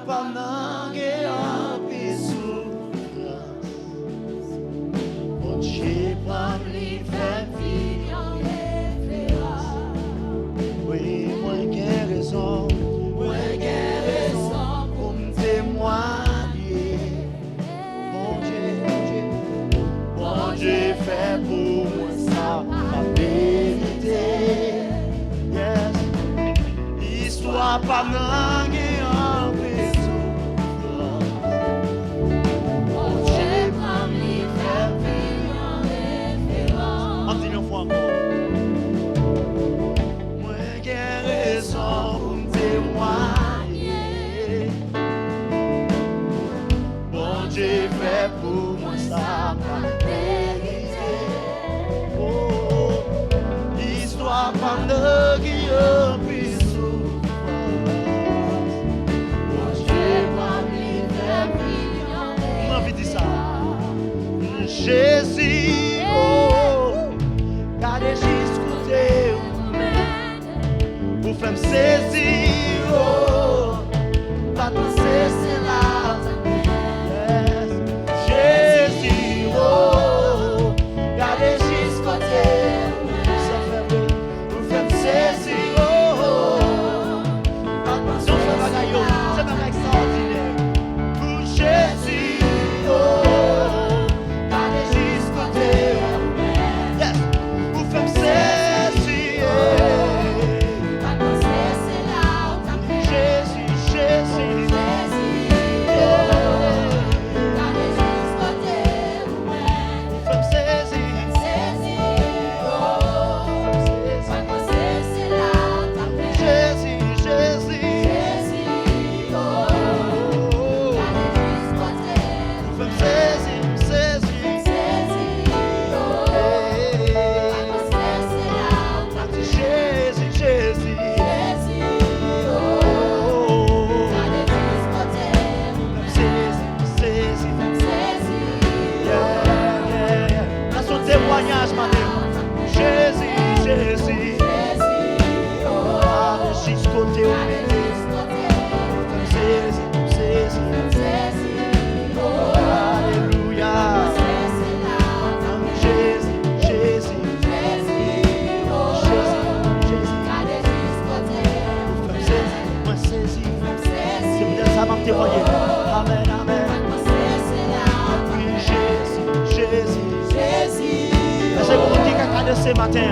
pendant que en bisou. Bon Dieu, prends l'hiver, vie en référence. Oui, moi j'ai raison. Moi j'ai raison pour me témoigner. Bon Dieu fait pour moi ça, ma vérité. Yes. Histoire pas langue en bisou. Bon Dieu prend l'hiver, vie en référence. On dit une fois encore. Moi j'ai raison pour me témoigner. Bon Dieu fait pour moi ça, ma vérité. Oh, histoire pendant qui a pris souffrance. Bon Dieu prend l'hiver, vie en référence. On a envie de dire ça. Jésus, oh, gardez jusqu'au côté. Pour faire me saisir, oh, pas te cesser là. Yes. Jésus, oh, gardez jusqu'au côté. Ça fait oui, pour faire me saisir, oh, pas te cesser là. C'est même extraordinaire. Pour Jésus, oh, gardez jusqu'au côté. Yes, pour faire me saisir, oh. Amen, amen. Oui, Jésus, Jésus. Est-ce que vous dites qu'à ce matin?